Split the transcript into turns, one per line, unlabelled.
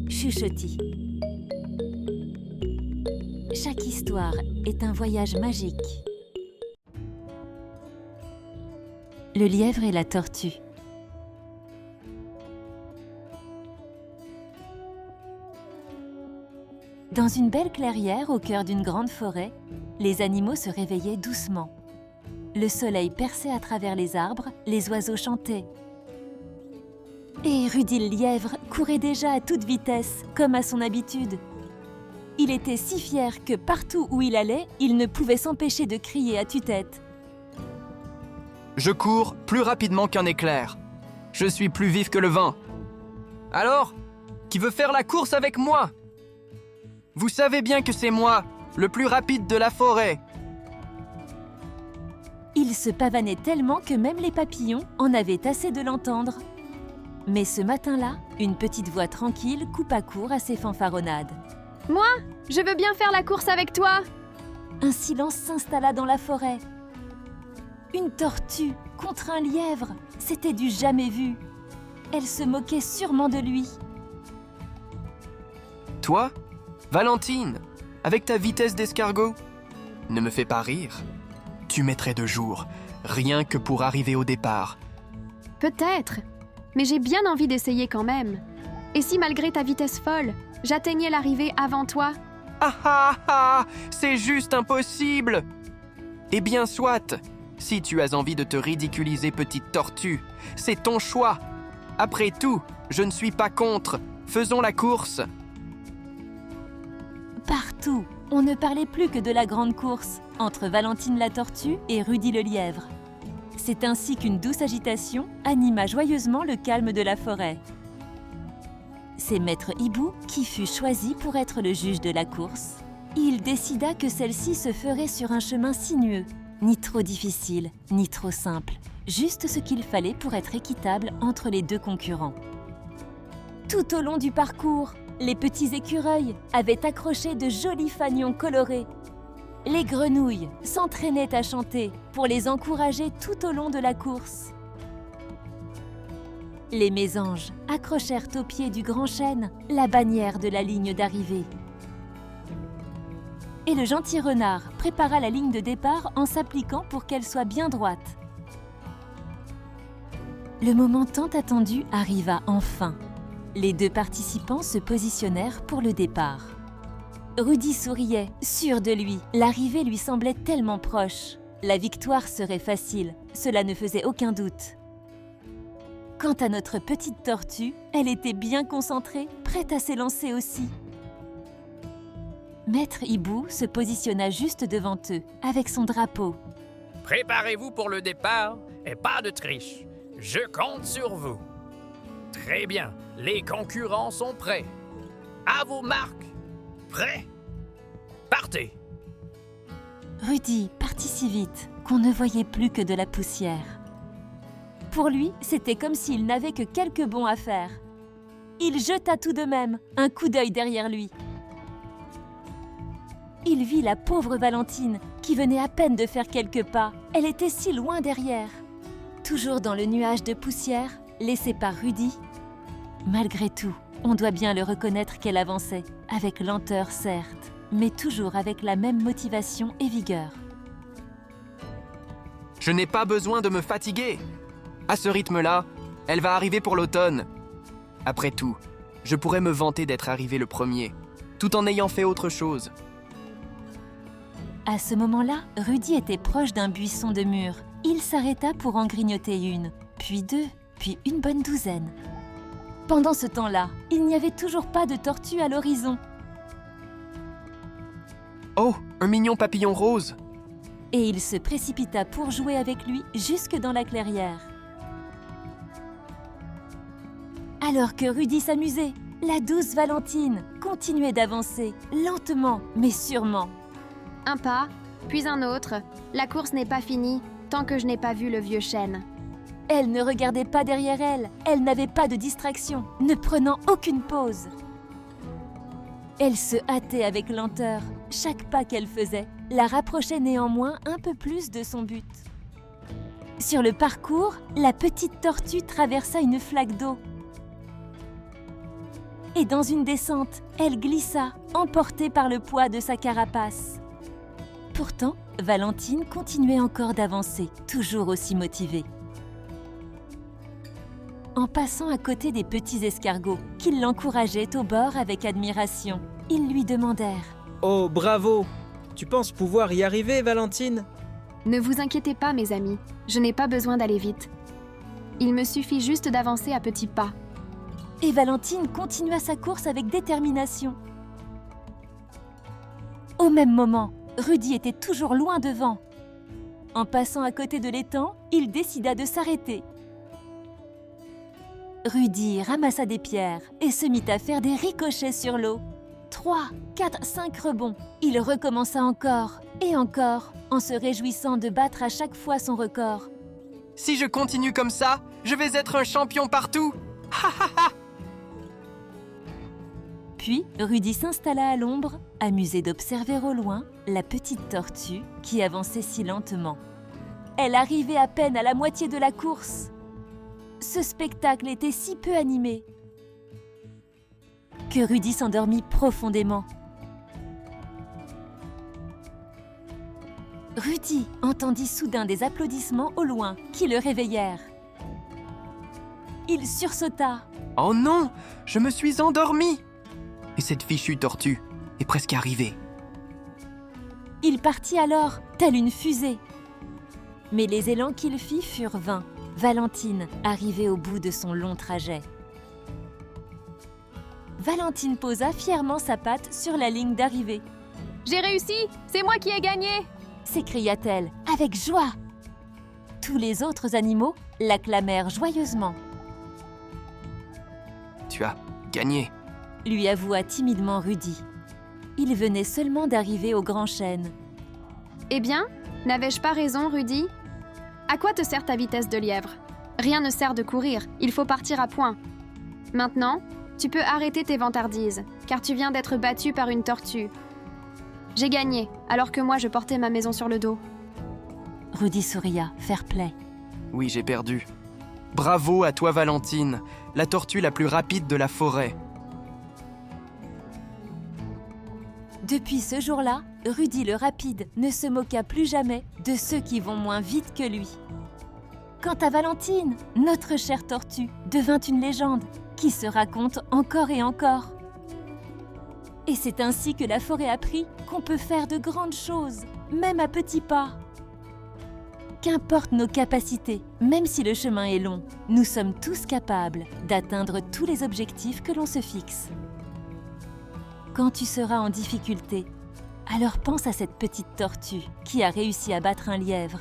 Chuchotis. Chaque histoire est un voyage magique. Le lièvre et la tortue. Dans une belle clairière au cœur d'une grande forêt, les animaux se réveillaient doucement. Le soleil perçait à travers les arbres, les oiseaux chantaient. Et Rudy le lièvre courait déjà à toute vitesse, comme à son habitude. Il était si fier que partout où il allait, il ne pouvait s'empêcher de crier à tue-tête.
Je cours plus rapidement qu'un éclair. Je suis plus vif que le vent. Alors, qui veut faire la course avec moi? Vous savez bien que c'est moi, le plus rapide de la forêt.
Il se pavanait tellement que même les papillons en avaient assez de l'entendre. Mais ce matin-là, une petite voix tranquille coupa court à ses fanfaronnades.
« Moi, je veux bien faire la course avec toi !»
Un silence s'installa dans la forêt. Une tortue contre un lièvre, c'était du jamais vu. Elle se moquait sûrement de lui.
Toi, Valentine, avec ta vitesse d'escargot, ne me fais pas rire. Tu mettrais 2 jours, rien que pour arriver au départ.
Peut-être, mais j'ai bien envie d'essayer quand même. Et si malgré ta vitesse folle, j'atteignais l'arrivée avant toi?
Ah ah ah! C'est juste impossible! Eh bien, soit! Si tu as envie de te ridiculiser, petite tortue, c'est ton choix! Après tout, je ne suis pas contre. Faisons la course!
Partout, on ne parlait plus que de la grande course entre Valentine la tortue et Rudy le lièvre. C'est ainsi qu'une douce agitation anima joyeusement le calme de la forêt. C'est Maître Hibou qui fut choisi pour être le juge de la course. Il décida que celle-ci se ferait sur un chemin sinueux, ni trop difficile, ni trop simple, juste ce qu'il fallait pour être équitable entre les 2 concurrents. Tout au long du parcours, les petits écureuils avaient accroché de jolis fanions colorés. Les grenouilles s'entraînaient à chanter pour les encourager tout au long de la course. Les mésanges accrochèrent au pied du grand chêne la bannière de la ligne d'arrivée. Et le gentil renard prépara la ligne de départ en s'appliquant pour qu'elle soit bien droite. Le moment tant attendu arriva enfin. Les 2 participants se positionnèrent pour le départ. Rudy souriait, sûr de lui. L'arrivée lui semblait tellement proche. La victoire serait facile, cela ne faisait aucun doute. Quant à notre petite tortue, elle était bien concentrée, prête à s'élancer aussi. Maître Hibou se positionna juste devant eux, avec son drapeau.
Préparez-vous pour le départ et pas de triche. Je compte sur vous. Très bien, les concurrents sont prêts. À vos marques. Prêts? Partez!
Rudy partit si vite qu'on ne voyait plus que de la poussière. Pour lui, c'était comme s'il n'avait que quelques bonds à faire. Il jeta tout de même un coup d'œil derrière lui. Il vit la pauvre Valentine qui venait à peine de faire quelques pas. Elle était si loin derrière. Toujours dans le nuage de poussière laissé par Rudy. Malgré tout, on doit bien le reconnaître qu'elle avançait, avec lenteur certes, mais toujours avec la même motivation et vigueur.
Je n'ai pas besoin de me fatiguer. À ce rythme-là, elle va arriver pour l'automne. Après tout, je pourrais me vanter d'être arrivé le premier, tout en ayant fait autre chose.
À ce moment-là, Rudy était proche d'un buisson de mûres. Il s'arrêta pour en grignoter une, puis 2, puis une bonne douzaine. Pendant ce temps-là, il n'y avait toujours pas de tortue à l'horizon.
Oh, un mignon papillon rose!
Et il se précipita pour jouer avec lui jusque dans la clairière. Alors que Rudy s'amusait, la douce Valentine continuait d'avancer, lentement mais sûrement.
Un pas, puis un autre. La course n'est pas finie tant que je n'ai pas vu le vieux chêne.
Elle ne regardait pas derrière elle, elle n'avait pas de distraction, ne prenant aucune pause. Elle se hâtait avec lenteur. Chaque pas qu'elle faisait la rapprochait néanmoins un peu plus de son but. Sur le parcours, la petite tortue traversa une flaque d'eau. et dans une descente, elle glissa, emportée par le poids de sa carapace. Pourtant, Valentine continuait encore d'avancer, toujours aussi motivée. En passant à côté des petits escargots, qui l'encourageaient au bord avec admiration, ils lui demandèrent
« Oh, bravo! Tu penses pouvoir y arriver, Valentine ?»
Ne vous inquiétez pas, mes amis, je n'ai pas besoin d'aller vite. Il me suffit juste d'avancer à petits pas.
et Valentine continua sa course avec détermination. Au même moment, Rudy était toujours loin devant. En passant à côté de l'étang, il décida de s'arrêter. Rudy ramassa des pierres et se mit à faire des ricochets sur l'eau. 3, 4, 5 rebonds. Il recommença encore et encore, en se réjouissant de battre à chaque fois son record.
Si je continue comme ça, je vais être un champion partout.
Puis, Rudy s'installa à l'ombre, amusé d'observer au loin la petite tortue qui avançait si lentement. Elle arrivait à peine à la moitié de la course. Ce spectacle était si peu animé que Rudy s'endormit profondément. Rudy entendit soudain des applaudissements au loin qui le réveillèrent. Il sursauta.
Oh non, je me suis endormi. Et cette fichue tortue est presque arrivée.
Il partit alors, telle une fusée. Mais les élans qu'il fit furent vains. Valentine arrivait au bout de son long trajet. Valentine posa fièrement sa patte sur la ligne d'arrivée.
« J'ai réussi! C'est moi qui ai gagné !»
s'écria-t-elle avec joie. Tous les autres animaux l'acclamèrent joyeusement.
Tu as gagné.
Lui avoua timidement Rudy. Il venait seulement d'arriver au grand chêne.
« Eh bien, n'avais-je pas raison, Rudy? À quoi te sert ta vitesse de lièvre? Rien ne sert de courir, il faut partir à point. Maintenant, tu peux arrêter tes vantardises, car tu viens d'être battu par une tortue. J'ai gagné, alors que moi je portais ma maison sur le dos. »
Rudy souria, fair play.
Oui, j'ai perdu. Bravo à toi, Valentine, la tortue la plus rapide de la forêt.
Depuis ce jour-là, Rudy le rapide ne se moqua plus jamais de ceux qui vont moins vite que lui. Quant à Valentine, notre chère tortue devint une légende qui se raconte encore et encore. Et c'est ainsi que la forêt apprit qu'on peut faire de grandes choses, même à petits pas. Qu'importe nos capacités, même si le chemin est long, nous sommes tous capables d'atteindre tous les objectifs que l'on se fixe. Quand tu seras en difficulté, alors pense à cette petite tortue qui a réussi à battre un lièvre.